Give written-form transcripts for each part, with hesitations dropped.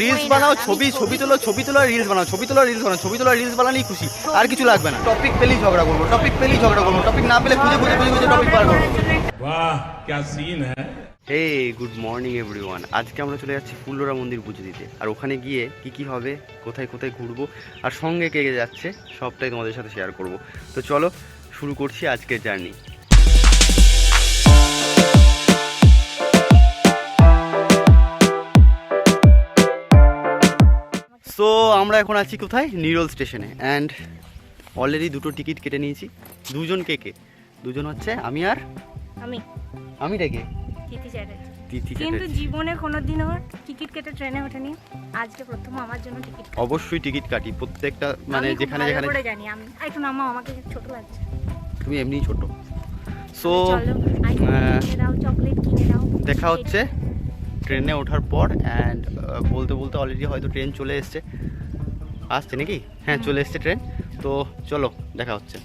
Reels বানাও, ছবি তোলো রিলস বানাও, ছবি তোলা রিলস বানালেই খুশি, আর কিছু লাগবে না। টপিক পেলেই ঝগড়া করবো, টপিক না পেলে খুঁজে টপিক বার করবো। वाह क्या सीन है। Hey good morning everyone. আজকে আমরা চলে যাচ্ছি ফুল্লরা মন্দির পুজো দিতে, আর ওখানে গিয়ে কি হবে, কোথায় ঘুরবো, আর সঙ্গে কে যাচ্ছে সবটাই তোমাদের সাথে শেয়ার করব। তো চলো শুরু করছি আজকের জার্নি। সো আমরা এখন আছি কোথায়, নিরোল স্টেশনে, অ্যান্ড অলরেডি দুটো টিকিট কেটে নিয়েছি। দুজন কে দুজন হচ্ছে আমি আর আমি রেগে কিন্তু জীবনে কোনোদিনও টিকিট কেটে ট্রেনে ওঠেনি, আজকে প্রথম আমার জন্য টিকিট। অবশ্যই টিকিট কাটি প্রত্যেকটা, মানে যেখানে জানি আমি। একটু নামা, আমাকে ছোট লাগছে। তুমি এমনি ছোট। সো চকলেট কিনে দাও। দেখা হচ্ছে ট্রেনে ওঠার পর, অ্যান্ড বলতে অলরেডি হয়তো ট্রেন চলে আসছে নাকি? হ্যাঁ চলে এসছে ট্রেন। তো চলো দেখা হচ্ছে।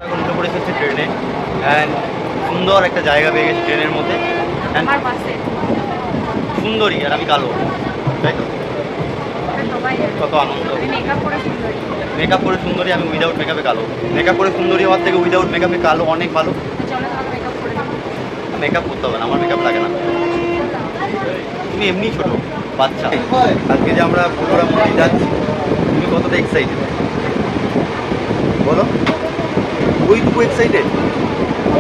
এখন উঠে পড়ে এসেছে ট্রেনে, অ্যান্ড সুন্দর একটা জায়গা পেয়ে গেছে ট্রেনের মধ্যে। সুন্দরী আর আমি কালো, তাই তো? কত আনন্দ। মেকআপ করে সুন্দরী, আমি উইদাউট মেকআপে কালো। মেকআপ করে সুন্দরী হওয়ার থেকে উইদাউট মেকআপে কালো অনেক ভালো। মেকআপ করতে হবে না, আমার মেকআপ লাগে না। তুমি এমনি ছোট বাচ্চা। আজকে যে আমরা ফুল্লরা মন্দির যাচ্ছি, তুমি কতটা এক্সাইটেড বলো? ওইটুকু এক্সাইটেড,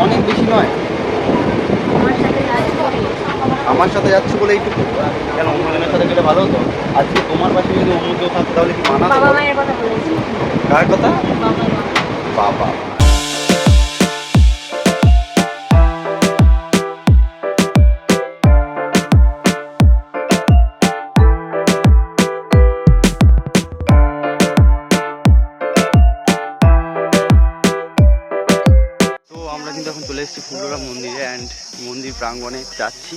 অনেক বেশি নয়। আমার সাথে যাচ্ছি বলে এইটুকু। কেন অন্যজনের সাথে গেলে ভালো হতো? আজকে তোমার পাশে যদি অন্য কেউ থাকতো তাহলে কি মানা? কার কথা? বাবা। চলে এসেছি ফুল্লরা মন্দিরে, অ্যান্ড মন্দির প্রাঙ্গণে যাচ্ছি,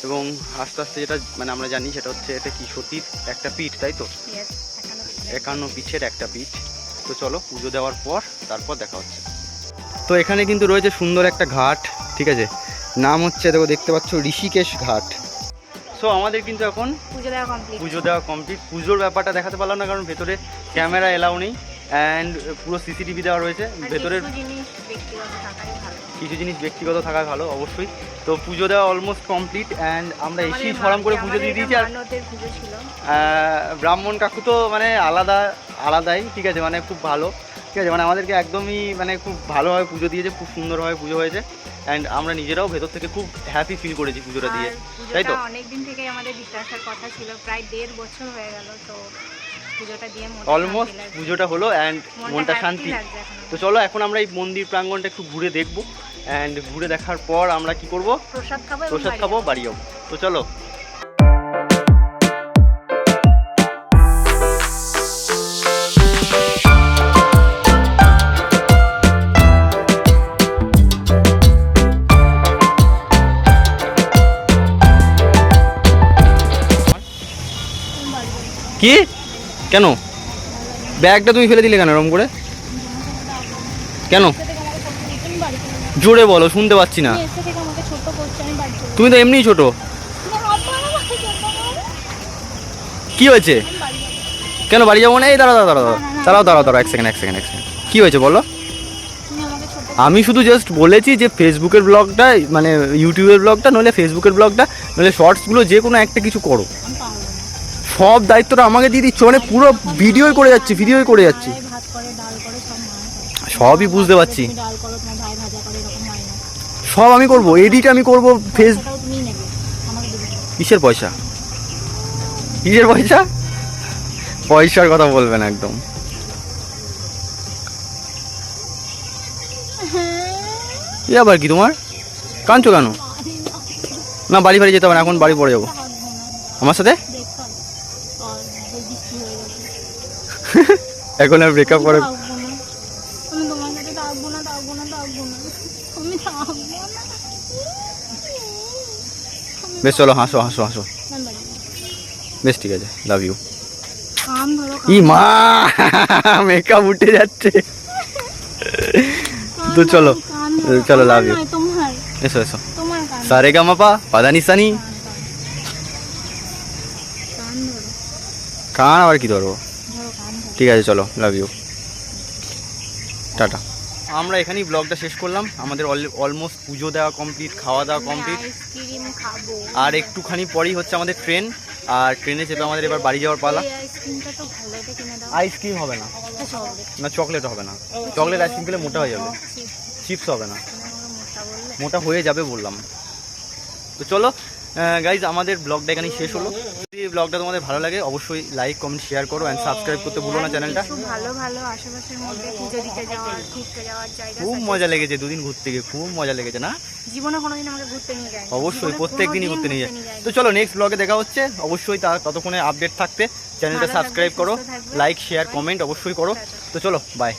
এবং আস্তে আস্তে যেটা মানে আমরা জানি সেটা হচ্ছে এটা কি সতীর একটা পীঠ, তাই তো? 51 পীঠের একটা পীঠ। তো চলো পুজো দেওয়ার পর তারপর দেখা হচ্ছে। তো এখানে কিন্তু রয়েছে সুন্দর একটা ঘাট, ঠিক আছে? নাম হচ্ছে, দেখো দেখতে পাচ্ছ, ঋষিকেশ ঘাট। সো আমাদের কিন্তু এখন পুজো দেওয়া কমপ্লিট। পুজোর ব্যাপারটা দেখাতে পারলাম না কারণ ভেতরে ক্যামেরা এলাও নেই, অ্যান্ড পুরো সিসিটিভি দেওয়া রয়েছে ভেতরের। কিছু জিনিস ব্যক্তিগত থাকা ভালো অবশ্যই। তো পুজো দেওয়া অলমোস্ট কমপ্লিট, অ্যান্ড আমরা এসি সরাম করে পুজো দিয়ে দিয়েছি। আর ব্রাহ্মণ কাকু তো মানে আলাদাই, ঠিক আছে, মানে খুব ভালো, ঠিক আছে, মানে আমাদেরকে একদমই মানে খুব ভালোভাবে পুজো দিয়েছে, খুব সুন্দরভাবে পুজো হয়েছে, অ্যান্ড আমরা নিজেরাও ভেতর থেকে খুব হ্যাপি ফিল করেছি পুজোটা দিয়ে, তাই তো? অনেকদিন থেকেই আমাদের দিতে আসার কথা ছিল, প্রায় 1.5 বছর হয়ে গেল। তো পুজোটা দিয়ে অলমোস্ট পুজোটা হলো, অ্যান্ড মনটা শান্তি। তো চলো এখন আমরা এই মন্দির প্রাঙ্গণটা একটু ঘুরে দেখবো, অ্যান্ড ঘুরে দেখার পর আমরা কি করব, প্রসাদ খাবো, বাড়ি যাবো। তো চলো। কি কেন ব্যাগটা তুমি ফেলে দিলে কেন এরকম করে? কেন জোরে বলো, শুনতে পাচ্ছি না। তুমি তো এমনিই ছোট। কি হয়েছে? কেন বাড়ি যাবো না? এই দাঁড়াও এক সেকেন্ড। কি হয়েছে বলো? আমি শুধু জাস্ট বলেছি যে ফেসবুকের ব্লগটা, মানে ইউটিউবের ব্লগটা, নইলে ফেসবুকের ব্লগটা, নইলে শর্টসগুলো, যে কোনো একটা কিছু করো। সব দায়িত্বটা আমাকে দিয়ে দিচ্ছ, মানে পুরো ভিডিওই করে যাচ্ছি। সবই বুঝতে পারছি, সব আমি করব, এডিট আমি করব, কিসের পয়সা? পয়সার কথা বলবেন একদম। এ আবার কি তোমার? কাঁদছো কেন? না বাড়ি যেতে হবে না, এখন বাড়ি পড়ে যাবো আমার সাথে। এখন আর ব্রেকআপ করে বেশ, চলো হাসো। বেশ ঠিক আছে, লাভ ইউ। ই মা, মেকআপ উঠে যাচ্ছে। তো চলো, লাভ ইউ। এসো সারেগামাপা পাদানিসানি। কান ধরো, কান আবার কি ধরবো? ধরো কান ধরো। ঠিক আছে, চলো, লাভ ইউ, টাটা। আমরা এখানেই ব্লগটা শেষ করলাম। আমাদের অলমোস্ট পুজো দেওয়া কমপ্লিট, খাওয়া দাওয়া কমপ্লিট, আইসক্রিম খাবো। আর একটুখানি পরেই হচ্ছে আমাদের ট্রেন। আর ট্রেনে চেপে আমাদের এবার বাড়ি যাওয়ার পালা। এই আইসক্রিমটা তো ভালো, এটা কিনে দাও। আইসক্রিম হবে না, চকলেট, না চকলেট হবে না, চকলেট আইসক্রিম খেলে মোটা হয়ে যাবে, চিপস হবে না, মোটা বললে। মোটা হয়ে যাবে বললাম। তো চলো গাইজ, আমাদের ব্লগটা এখানেই শেষ হলো। যদি এই ব্লগটা তোমাদের ভালো লাগে অবশ্যই লাইক, কমেন্ট, শেয়ার করো অ্যান্ড সাবস্ক্রাইব করতে ভুলো না চ্যানেলটা। খুব ভালো ভালো আশেপাশের মধ্যে পুজো দিতে যাওয়ার, ঘুরতে যাওয়ার জায়গা খুব আছে। মজা লেগেছে দুদিন ঘুরতে গিয়ে, খুব মজা লেগেছে না? জীবনে কোনোদিন আমাকে ঘুরতে নিয়ে যায় অবশ্যই প্রত্যেক দিনই ঘুরতে নিয়ে যায়। তো চলো নেক্সট ব্লগে দেখা হচ্ছে। অবশ্যই ততক্ষণে আপডেট থাকতে চ্যানেলটা ভালো থাকবে, সাবস্ক্রাইব করো, সুস্থ থাকবে। লাইক, শেয়ার, কমেন্ট অবশ্যই করো। তো চলো, বাই।